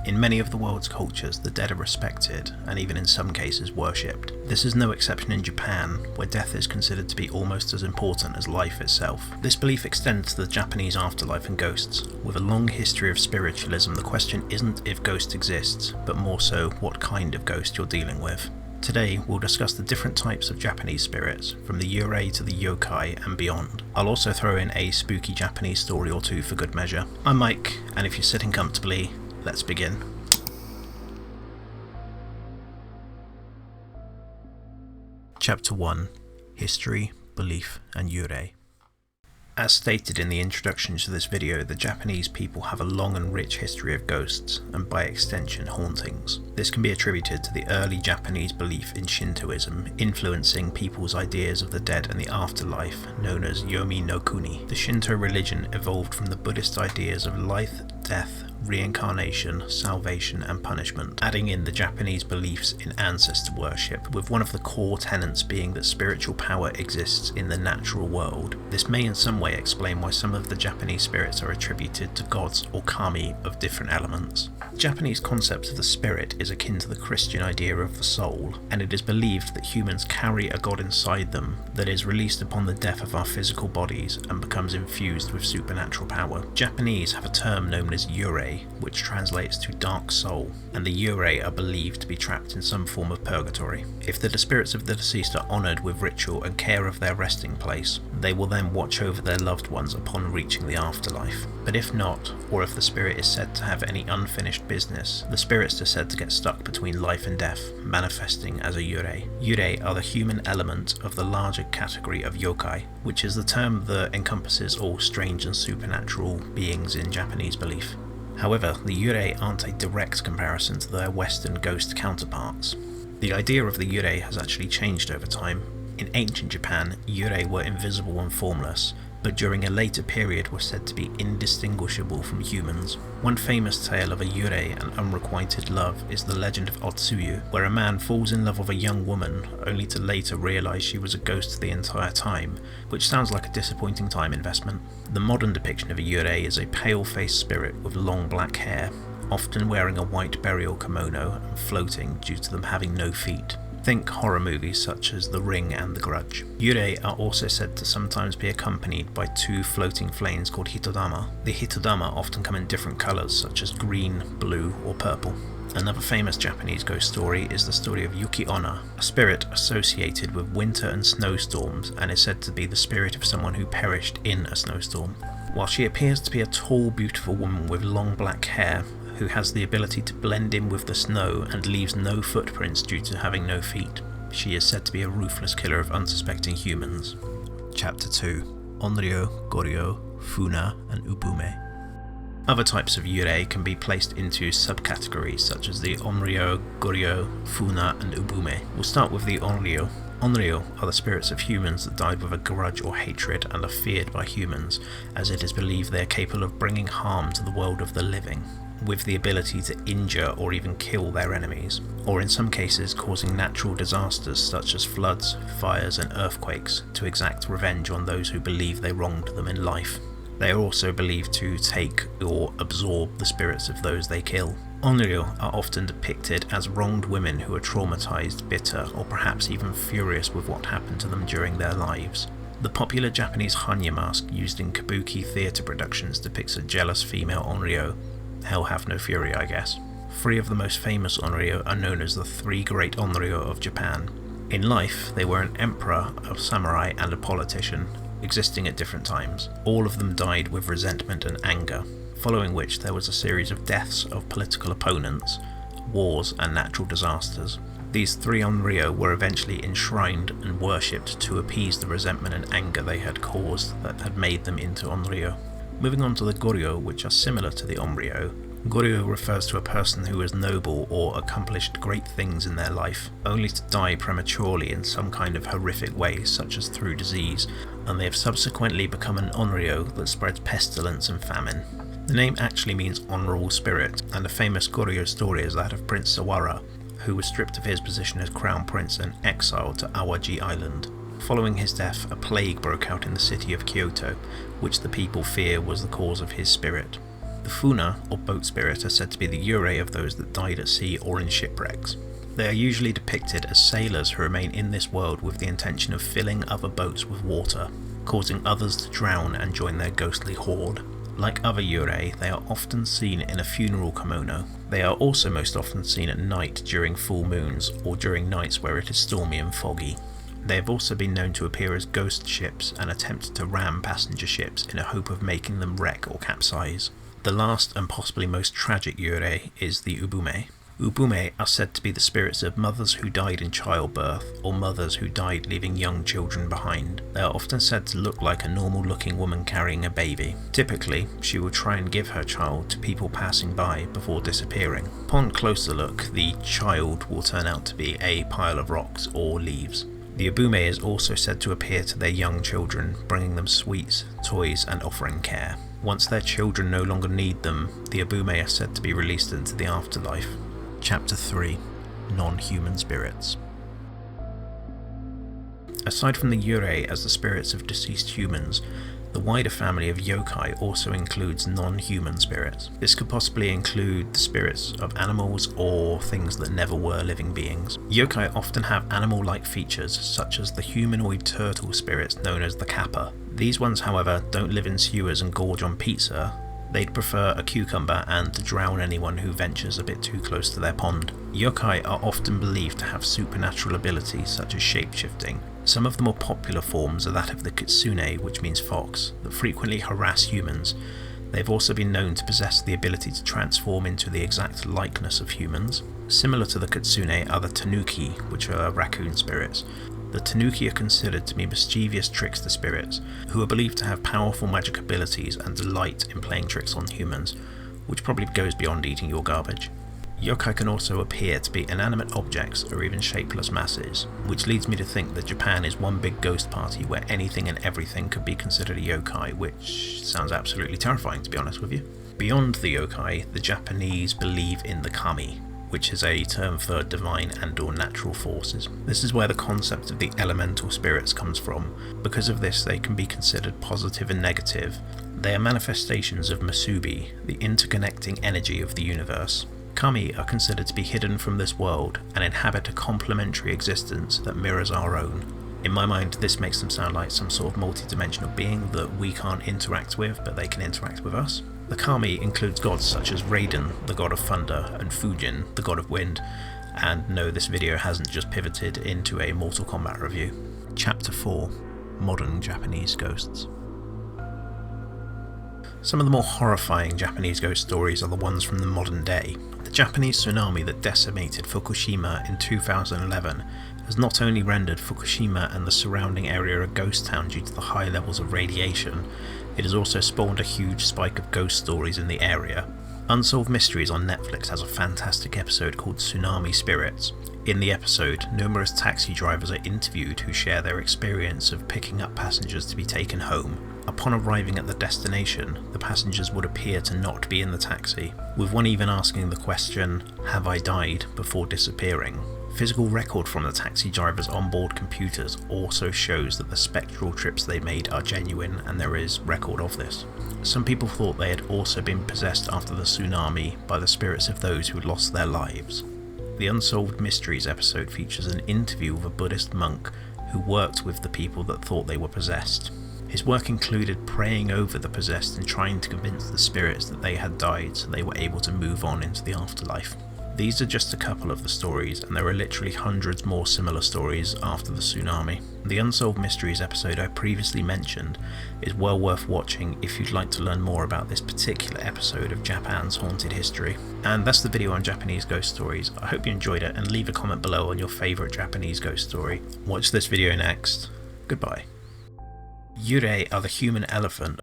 In many of the world's cultures, the dead are respected, and even in some cases worshipped. This is no exception in Japan, where death is considered to be almost as important as life itself. This belief extends to the Japanese afterlife and ghosts. With a long history of spiritualism, the question isn't if ghost exists, but more so what kind of ghost you're dealing with. Today, we'll discuss the different types of Japanese spirits, from the Yurei to the yokai and beyond. I'll also throw in a spooky Japanese story or two for good measure. I'm Mike, and if you're sitting comfortably, let's begin. Chapter 1. History, Belief, and Yurei. As stated in the introduction to this video, the Japanese people have a long and rich history of ghosts, and by extension hauntings. This can be attributed to the early Japanese belief in Shintoism, influencing people's ideas of the dead and the afterlife, known as Yomi no Kuni. The Shinto religion evolved from the Buddhist ideas of life, death, reincarnation, salvation, and punishment, adding in the Japanese beliefs in ancestor worship, with one of the core tenets being that spiritual power exists in the natural world. This may in some way explain why some of the Japanese spirits are attributed to gods or kami of different elements. The Japanese concept of the spirit is akin to the Christian idea of the soul, and it is believed that humans carry a god inside them that is released upon the death of our physical bodies and becomes infused with supernatural power. Japanese have a term known as Yurei, which translates to dark soul, and the Yurei are believed to be trapped in some form of purgatory. If the spirits of the deceased are honoured with ritual and care of their resting place, they will then watch over their loved ones upon reaching the afterlife. But if not, or if the spirit is said to have any unfinished business, the spirits are said to get stuck between life and death, manifesting as a Yurei. Yurei are the human element of the larger category of yokai, which is the term that encompasses all strange and supernatural beings in Japanese belief. However, the Yurei aren't a direct comparison to their Western ghost counterparts. The idea of the Yurei has actually changed over time. In ancient Japan, Yurei were invisible and formless, but during a later period were said to be indistinguishable from humans. One famous tale of a Yurei and unrequited love is the legend of Otsuyu, where a man falls in love with a young woman, only to later realise she was a ghost the entire time, which sounds like a disappointing time investment. The modern depiction of a Yurei is a pale-faced spirit with long black hair, often wearing a white burial kimono and floating due to them having no feet. Think horror movies such as The Ring and The Grudge. Yurei are also said to sometimes be accompanied by two floating flames called hitodama. The hitodama often come in different colours such as green, blue, or purple. Another famous Japanese ghost story is the story of Yuki Onna, a spirit associated with winter and snowstorms, and is said to be the spirit of someone who perished in a snowstorm. While she appears to be a tall, beautiful woman with long black hair, who has the ability to blend in with the snow and leaves no footprints due to having no feet. She is said to be a ruthless killer of unsuspecting humans. Chapter 2. Onryo, Goryo, Funa, and Ubume. Other types of Yurei can be placed into subcategories such as the Onryo, Goryo, Funa, and Ubume. We'll start with the Onryo. Onryo are the spirits of humans that died with a grudge or hatred and are feared by humans, as it is believed they are capable of bringing harm to the world of the living, with the ability to injure or even kill their enemies, or in some cases causing natural disasters such as floods, fires, and earthquakes to exact revenge on those who believe they wronged them in life. They are also believed to take or absorb the spirits of those they kill. Onryo are often depicted as wronged women who are traumatized, bitter, or perhaps even furious with what happened to them during their lives. The popular Japanese Hanya mask used in kabuki theatre productions depicts a jealous female Onryo. Hell have no fury, I guess. Three of the most famous Onryo are known as the Three Great Onryo of Japan. In life, they were an emperor, a samurai, and a politician, existing at different times. All of them died with resentment and anger, following which there was a series of deaths of political opponents, wars, and natural disasters. These three Onryo were eventually enshrined and worshipped to appease the resentment and anger they had caused that had made them into Onryo. Moving on to the Goryo, which are similar to the Onryo. Goryo refers to a person who is noble or accomplished great things in their life, only to die prematurely in some kind of horrific way, such as through disease, and they have subsequently become an Onryo that spreads pestilence and famine. The name actually means honourable spirit, and a famous Goryo story is that of Prince Sawara, who was stripped of his position as crown prince and exiled to Awaji Island. Following his death, a plague broke out in the city of Kyoto, which the people fear was the cause of his spirit. The Funa, or boat spirit, are said to be the Yurei of those that died at sea or in shipwrecks. They are usually depicted as sailors who remain in this world with the intention of filling other boats with water, causing others to drown and join their ghostly horde. Like other Yurei, they are often seen in a funeral kimono. They are also most often seen at night during full moons or during nights where it is stormy and foggy. They have also been known to appear as ghost ships and attempt to ram passenger ships in a hope of making them wreck or capsize. The last and possibly most tragic Yurei is the Ubume. Ubume are said to be the spirits of mothers who died in childbirth or mothers who died leaving young children behind. They are often said to look like a normal looking woman carrying a baby. Typically, she will try and give her child to people passing by before disappearing. Upon closer look, the child will turn out to be a pile of rocks or leaves. The Ubume is also said to appear to their young children, bringing them sweets, toys and offering care. Once their children no longer need them, the Ubume are said to be released into the afterlife. Chapter 3. Non-Human Spirits. Aside from the Yurei as the spirits of deceased humans, the wider family of yokai also includes non-human spirits. This could possibly include the spirits of animals or things that never were living beings. Yokai often have animal-like features, such as the humanoid turtle spirits known as the kappa. These ones, however, don't live in sewers and gorge on pizza. They'd prefer a cucumber and to drown anyone who ventures a bit too close to their pond. Yokai are often believed to have supernatural abilities such as shape-shifting. Some of the more popular forms are that of the kitsune, which means fox, that frequently harass humans. They've also been known to possess the ability to transform into the exact likeness of humans. Similar to the kitsune are the tanuki, which are raccoon spirits. The tanuki are considered to be mischievous trickster spirits, who are believed to have powerful magic abilities and delight in playing tricks on humans, which probably goes beyond eating your garbage. Yokai can also appear to be inanimate objects or even shapeless masses, which leads me to think that Japan is one big ghost party where anything and everything could be considered a yokai, which sounds absolutely terrifying to be honest with you. Beyond the yokai, the Japanese believe in the kami, which is a term for divine and or natural forces. This is where the concept of the elemental spirits comes from. Because of this, they can be considered positive and negative. They are manifestations of Musubi, the interconnecting energy of the universe. Kami are considered to be hidden from this world and inhabit a complementary existence that mirrors our own. In my mind, this makes them sound like some sort of multi-dimensional being that we can't interact with, but they can interact with us. The Kami includes gods such as Raiden, the god of thunder, and Fujin, the god of wind. And no, this video hasn't just pivoted into a Mortal Kombat review. Chapter 4. Modern Japanese Ghosts. Some of the more horrifying Japanese ghost stories are the ones from the modern day. The Japanese tsunami that decimated Fukushima in 2011 has not only rendered Fukushima and the surrounding area a ghost town due to the high levels of radiation, it has also spawned a huge spike of ghost stories in the area. Unsolved Mysteries on Netflix has a fantastic episode called Tsunami Spirits. In the episode, numerous taxi drivers are interviewed who share their experience of picking up passengers to be taken home. Upon arriving at the destination, the passengers would appear to not be in the taxi, with one even asking the question, "Have I died?" before disappearing. Physical record from the taxi drivers' onboard computers also shows that the spectral trips they made are genuine, and there is record of this. Some people thought they had also been possessed after the tsunami by the spirits of those who had lost their lives. The Unsolved Mysteries episode features an interview with a Buddhist monk who worked with the people that thought they were possessed. His work included praying over the possessed and trying to convince the spirits that they had died so they were able to move on into the afterlife. These are just a couple of the stories, and there are literally hundreds more similar stories after the tsunami. The Unsolved Mysteries episode I previously mentioned is well worth watching if you'd like to learn more about this particular episode of Japan's haunted history. And that's the video on Japanese ghost stories. I hope you enjoyed it, and leave a comment below on your favourite Japanese ghost story. Watch this video next. Goodbye. Yurei are the human elephant